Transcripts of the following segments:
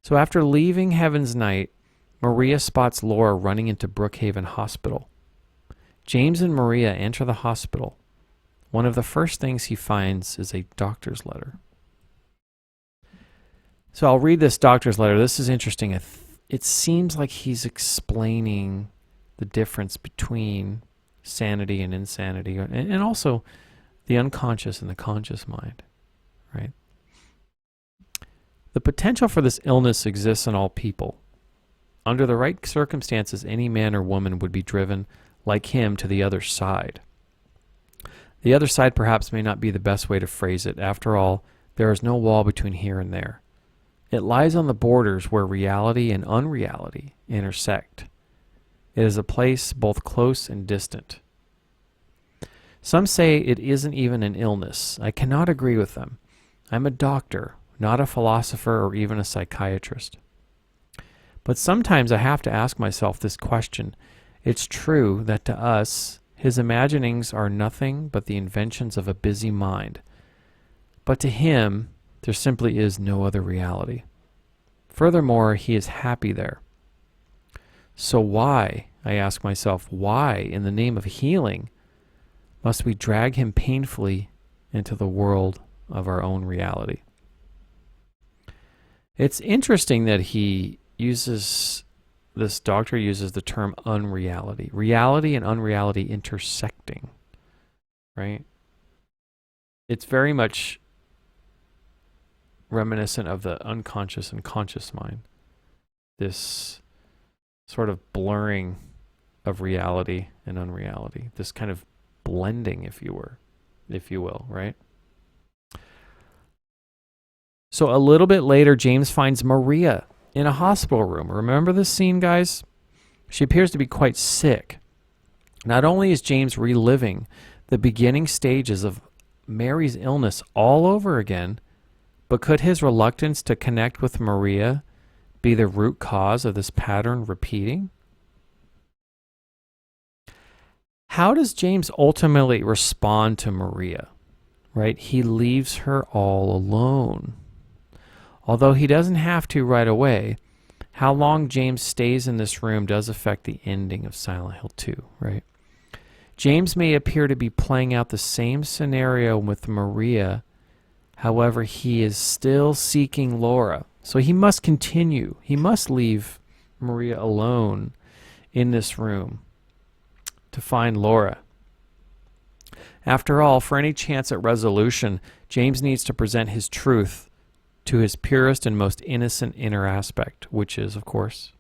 So after leaving Heaven's Night, Maria spots Laura running into Brookhaven Hospital. James and Maria enter the hospital. One of the first things he finds is a doctor's letter. So I'll read this doctor's letter. This is interesting. It seems like he's explaining the difference between sanity and insanity, and also the unconscious and the conscious mind, right? The potential for this illness exists in all people. Under the right circumstances, any man or woman would be driven, like him, to the other side. The other side perhaps may not be the best way to phrase it. After all, there is no wall between here and there. It lies on the borders where reality and unreality intersect. It is a place both close and distant. Some say it isn't even an illness. I cannot agree with them. I'm a doctor, not a philosopher or even a psychiatrist. But sometimes I have to ask myself this question. It's true that to us, his imaginings are nothing but the inventions of a busy mind. But to him, there simply is no other reality. Furthermore, he is happy there. So why, I ask myself, why, in the name of healing, must we drag him painfully into the world of our own reality? It's interesting that this doctor uses the term unreality. Reality and unreality intersecting, right? It's very much reminiscent of the unconscious and conscious mind. This sort of blurring of reality and unreality. This kind of blending, if you will, right? So a little bit later, James finds Maria in a hospital room. Remember this scene, guys? She appears to be quite sick. Not only is James reliving the beginning stages of Mary's illness all over again, but could his reluctance to connect with Maria be the root cause of this pattern repeating? How does James ultimately respond to Maria? Right? He leaves her all alone. Although he doesn't have to right away, how long James stays in this room does affect the ending of Silent Hill 2, right? James may appear to be playing out the same scenario with Maria. However, he is still seeking Laura. So he must continue. He must leave Maria alone in this room to find Laura. After all, for any chance at resolution, James needs to present his truth to his purest and most innocent inner aspect, which is, of course,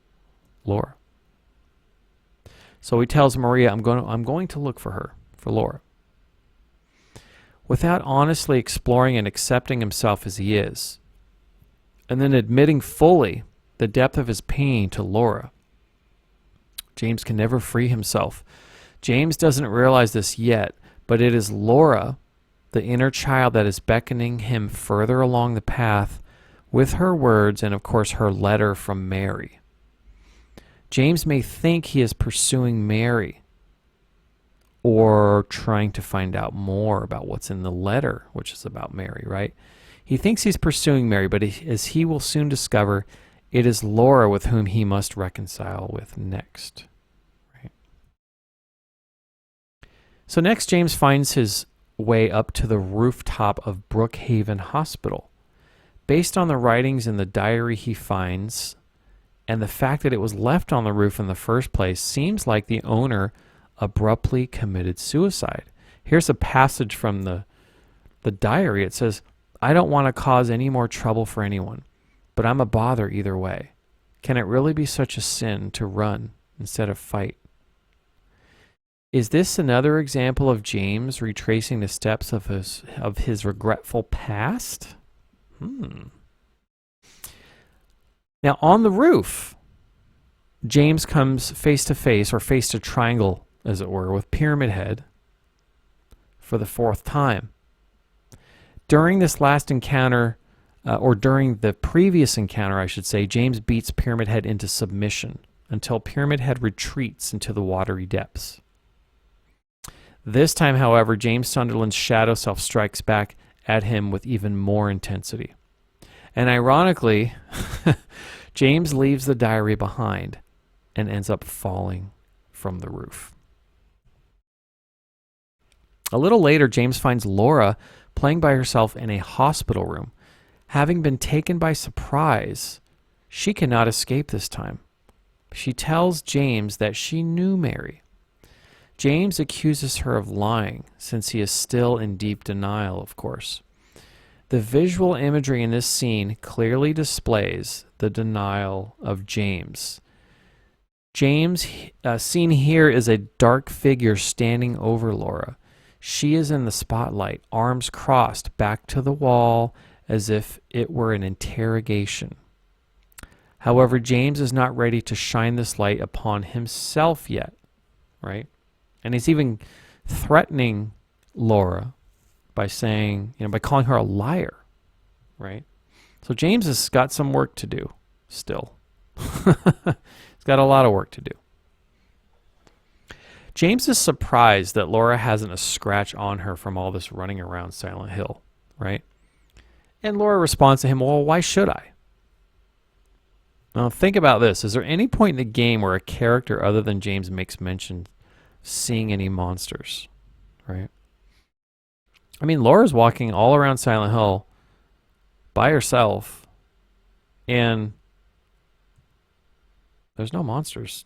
Laura. So he tells Maria, I'm going to look for Laura. Without honestly exploring and accepting himself as he is, and then admitting fully the depth of his pain to Laura, James can never free himself. James doesn't realize this yet, but it is Laura, the inner child, that is beckoning him further along the path with her words and, of course, her letter from Mary. James may think he is pursuing Mary or trying to find out more about what's in the letter, which is about Mary, right? He thinks he's pursuing Mary, but as he will soon discover, it is Laura with whom he must reconcile with next. Right? So next, James finds his way up to the rooftop of Brookhaven Hospital. Based on the writings in the diary he finds and the fact that it was left on the roof in the first place, seems like the owner abruptly committed suicide. Here's a passage from the diary. It says, I don't want to cause any more trouble for anyone, but I'm a bother either way. Can it really be such a sin to run instead of fight? Is this another example of James retracing the steps of his regretful past? Now, on the roof, James comes face to face, or face to triangle, as it were, with Pyramid Head for the fourth time. During this last encounter, or during the previous encounter, I should say, James beats Pyramid Head into submission until Pyramid Head retreats into the watery depths. This time, however, James Sunderland's shadow self strikes back at him with even more intensity. And ironically, James leaves the diary behind and ends up falling from the roof. A little later, James finds Laura playing by herself in a hospital room. Having been taken by surprise, she cannot escape this time. She tells James that she knew Mary. James accuses her of lying, since he is still in deep denial, of course. The visual imagery in this scene clearly displays the denial of James. James, seen here, is a dark figure standing over Laura. She is in the spotlight, arms crossed back to the wall as if it were an interrogation. However, James is not ready to shine this light upon himself yet, right? And he's even threatening Laura by saying, by calling her a liar, right? So James has got some work to do still. He's got a lot of work to do. James is surprised that Laura hasn't a scratch on her from all this running around Silent Hill, right? And Laura responds to him, well, why should I? Now, think about this. Is there any point in the game where a character other than James makes mention of seeing any monsters, right? I mean, Laura's walking all around Silent Hill by herself, and there's no monsters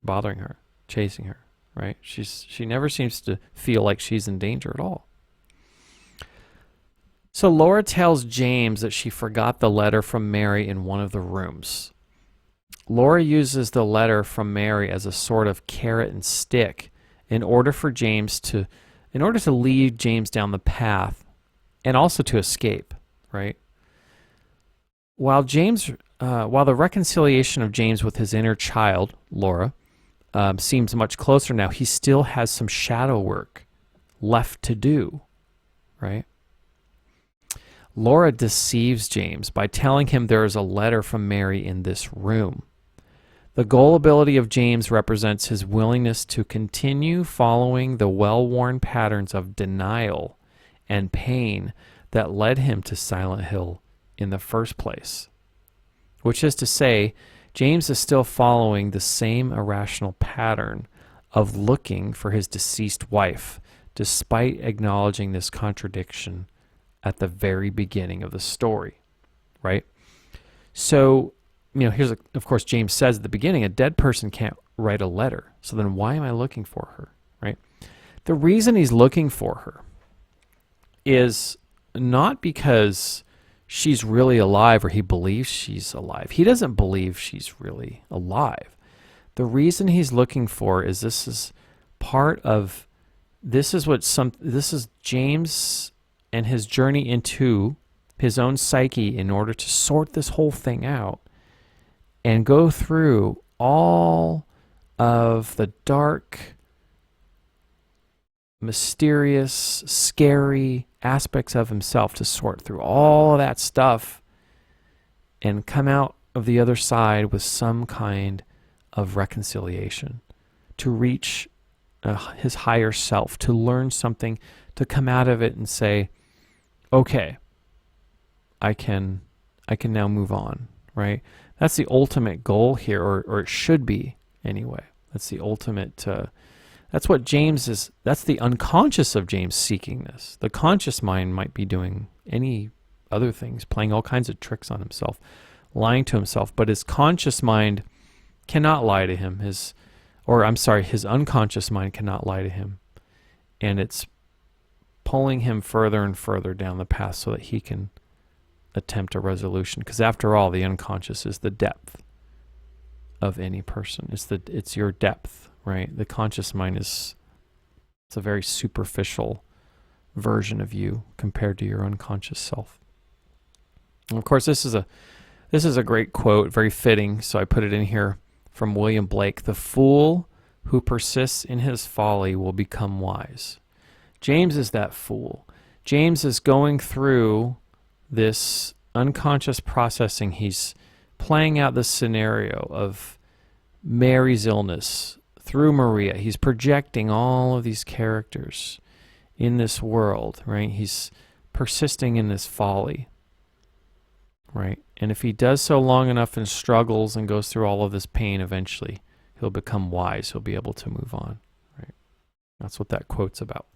bothering her, chasing her, right? She never seems to feel like she's in danger at all. So Laura tells James that she forgot the letter from Mary in one of the rooms. Laura uses the letter from Mary as a sort of carrot and stick in order to lead James down the path and also to escape, right? While the reconciliation of James with his inner child, Laura, seems much closer now, he still has some shadow work left to do, right? Laura deceives James by telling him there is a letter from Mary in this room. The gullibility of James represents his willingness to continue following the well-worn patterns of denial and pain that led him to Silent Hill in the first place. Which is to say, James is still following the same irrational pattern of looking for his deceased wife, despite acknowledging this contradiction at the very beginning of the story, right? So, of course, James says at the beginning, a dead person can't write a letter. So then why am I looking for her, right? The reason he's looking for her is not because she's really alive or he believes she's alive. He doesn't believe she's really alive. The reason he's looking for is this is James and his journey into his own psyche in order to sort this whole thing out and go through all of the dark, mysterious, scary aspects of himself, to sort through all of that stuff and come out of the other side with some kind of reconciliation, to reach his higher self, to learn something, to come out of it and say, okay, I can now move on, right? That's the ultimate goal here, or it should be anyway. That's the ultimate, that's what James is, that's the unconscious of James seeking this. The conscious mind might be doing any other things, playing all kinds of tricks on himself, lying to himself, but his conscious mind cannot lie to him. His unconscious mind cannot lie to him. And it's pulling him further and further down the path so that he can attempt a resolution. Because after all, the unconscious is the depth of any person. It's your depth, right? The conscious mind it's a very superficial version of you compared to your unconscious self. And of course, this is a great quote, very fitting, so I put it in here, from William Blake. The fool who persists in his folly will become wise. James is that fool. James is going through this unconscious processing. He's playing out this scenario of Mary's illness through Maria. He's projecting all of these characters in this world, right? He's persisting in this folly, right? And if he does so long enough and struggles and goes through all of this pain, eventually he'll become wise. He'll be able to move on, right? That's what that quote's about.